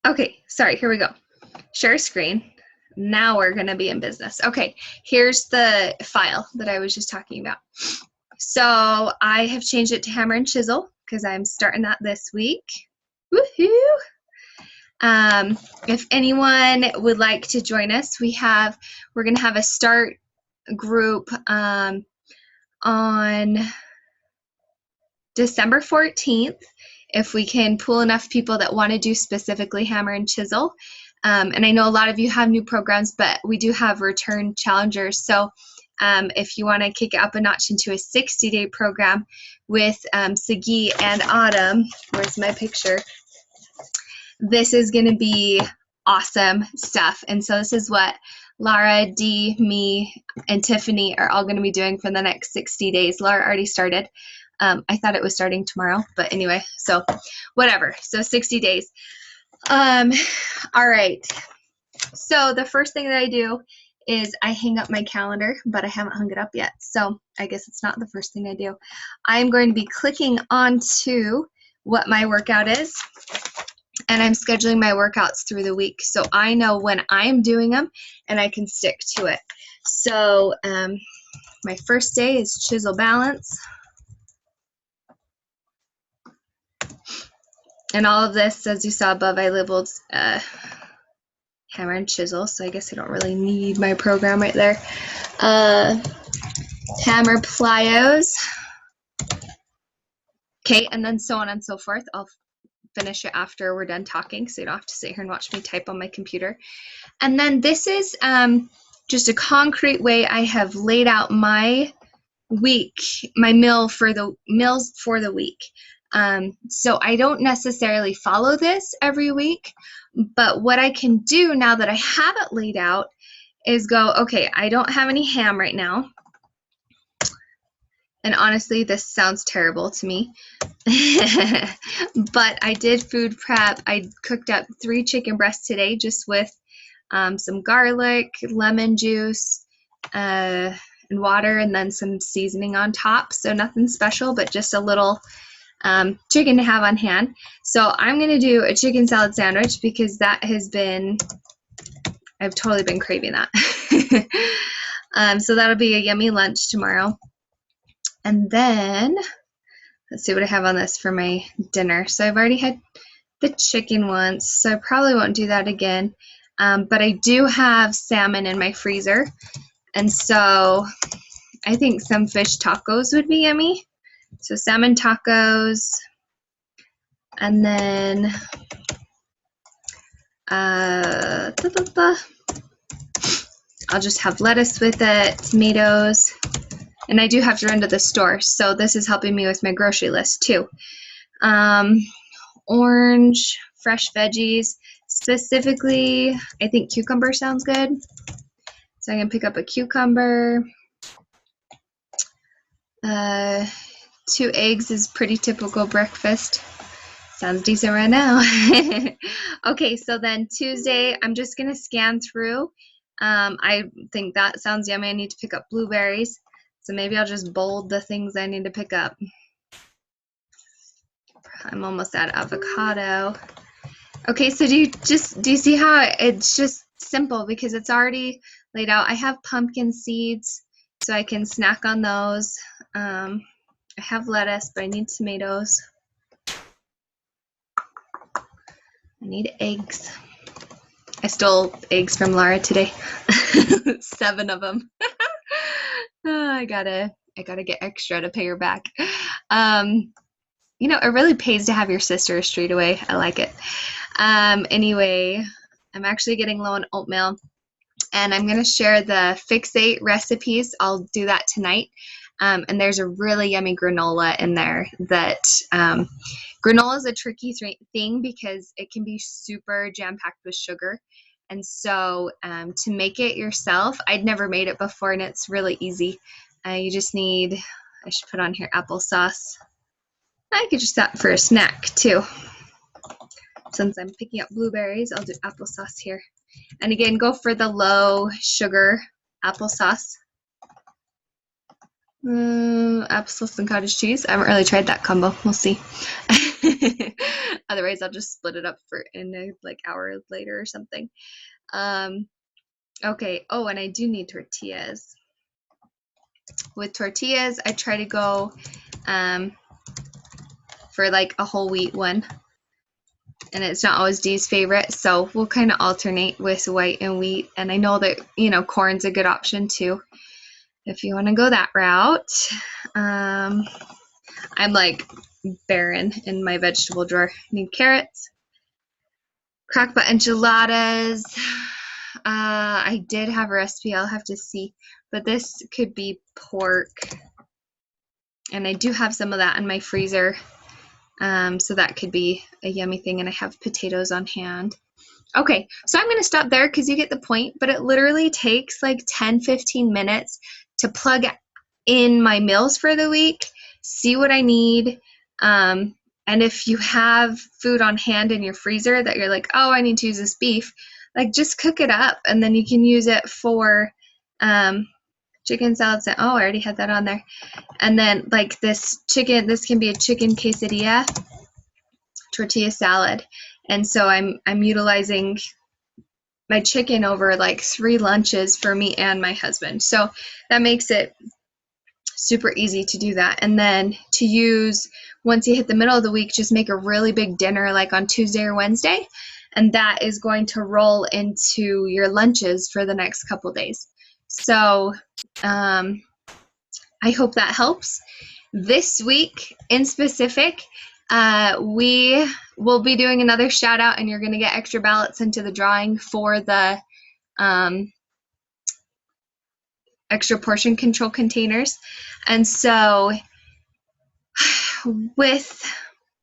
Okay, sorry, here we go. Share screen. Now we're going to be in business. Okay, here's the file that I was just talking about. So I have changed it to hammer and chisel because I'm starting that this week. Woohoo! If anyone would like to join us, we're going to have a start group on December 14th. If we can pull enough people that want to do specifically hammer and chisel. And I know a lot of you have new programs, but we do have return challengers. So if you want to kick it up a notch into a 60-day program with Sagi and Autumn, where's my picture? This is going to be awesome stuff. And so this is what Lara, Dee, me, and Tiffany are all going to be doing for the next 60 days. Lara already started. I thought it was starting tomorrow, but anyway, so whatever. So 60 days. All right. So the first thing that I do is I hang up my calendar, but I haven't hung it up yet. So I guess it's not the first thing I do. I'm going to be clicking onto what my workout is, and I'm scheduling my workouts through the week. So I know when I'm doing them and I can stick to it. So my first day is chisel balance. And all of this, as you saw above, I labeled hammer and chisel, so I guess I don't really need my program right there. Hammer plyos. Okay, and then so on and so forth. I'll finish it after we're done talking, so you don't have to sit here and watch me type on my computer. And then this is just a concrete way I have laid out my week, my meals for the week. So I don't necessarily follow this every week, but what I can do now that I have it laid out is go, okay, I don't have any ham right now. And honestly, this sounds terrible to me. But I did food prep. I cooked up 3 chicken breasts today just with some garlic, lemon juice, and water, and then some seasoning on top. So nothing special, but just a little chicken to have on hand. So I'm going to do a chicken salad sandwich because I've totally been craving that. So that'll be a yummy lunch tomorrow. And then, let's see what I have on this for my dinner. So I've already had the chicken once, so I probably won't do that again. But I do have salmon in my freezer. And so I think some fish tacos would be yummy. So salmon tacos, and then I'll just have lettuce with it, tomatoes, and I do have to run to the store, so this is helping me with my grocery list too. Orange, fresh veggies, specifically, I think cucumber sounds good. So I can pick up a cucumber. 2 eggs is pretty typical breakfast. Sounds decent right now. Okay, so then Tuesday, I'm just going to scan through. I think that sounds yummy. I need to pick up blueberries. So maybe I'll just bold the things I need to pick up. I'm almost at avocado. Okay, so do you see how it's just simple because it's already laid out. I have pumpkin seeds, so I can snack on those. I have lettuce, but I need tomatoes. I need eggs. I stole eggs from Lara today. 7 of them. Oh, I gotta get extra to pay her back. You know, it really pays to have your sister a street away. I like it. Anyway, I'm actually getting low on oatmeal, and I'm gonna share the Fixate recipes. I'll do that tonight. And there's a really yummy granola in there that granola is a tricky thing because it can be super jam-packed with sugar. And so to make it yourself, I'd never made it before, and it's really easy. You just need, I should put on here applesauce. I could just that for a snack too. Since I'm picking up blueberries, I'll do applesauce here. And again, go for the low sugar applesauce. Applesauce and cottage cheese. I haven't really tried that combo. We'll see. Otherwise, I'll just split it up for in a like hour later or something. Okay. Oh, and I do need tortillas. With tortillas, I try to go for like a whole wheat one. And it's not always Dee's favorite, so we'll kind of alternate with white and wheat. And I know that, you know, corn's a good option too, if you want to go that route. I'm like barren in my vegetable drawer. I need carrots, crock-pot enchiladas. I did have a recipe, I'll have to see, but this could be pork. And I do have some of that in my freezer. So that could be a yummy thing, and I have potatoes on hand. Okay, so I'm going to stop there because you get the point, but it literally takes like 10-15 minutes to plug in my meals for the week, see what I need, and if you have food on hand in your freezer that you're like, oh, I need to use this beef, like just cook it up, and then you can use it for chicken salad. Oh, I already had that on there. And then like this chicken, this can be a chicken quesadilla tortilla salad. And so I'm utilizing my chicken over like 3 lunches for me and my husband. So that makes it super easy to do that. And then to use, once you hit the middle of the week, just make a really big dinner like on Tuesday or Wednesday. And that is going to roll into your lunches for the next couple days. So I hope that helps. This week in specific, we will be doing another shout out, and you're going to get extra ballots into the drawing for the extra portion control containers. And so with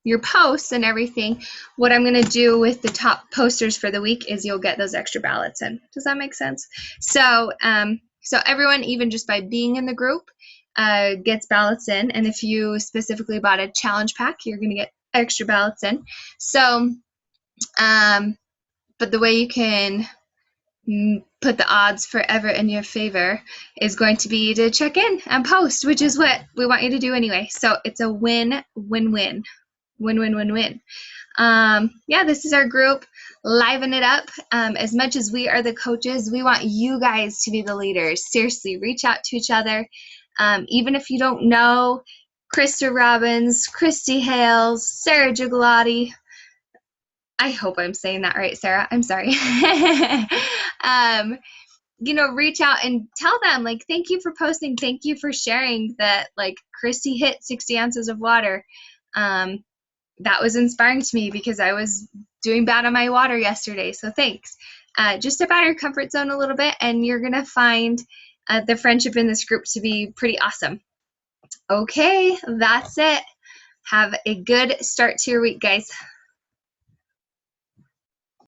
your posts and everything, what I'm going to do with the top posters for the week is you'll get those extra ballots in. Does that make sense? So, so everyone, even just by being in the group, gets ballots in. And if you specifically bought a challenge pack, you're going to get extra ballots in. So, but the way you can put the odds forever in your favor is going to be to check in and post, which is what we want you to do anyway. So it's a win-win-win. Win-win-win-win. Yeah, this is our group. Liven it up. As much as we are the coaches, we want you guys to be the leaders. Seriously, reach out to each other. Even if you don't know Krista Robbins, Christy Hales, Sarah Gigliotti. I hope I'm saying that right, Sarah. I'm sorry. You know, reach out and tell them, like, thank you for posting. Thank you for sharing that, like, Christy hit 60 ounces of water. That was inspiring to me because I was doing bad on my water yesterday. So thanks. Just step out of your comfort zone a little bit, and you're going to find the friendship in this group to be pretty awesome. Okay, that's it. Have a good start to your week, guys.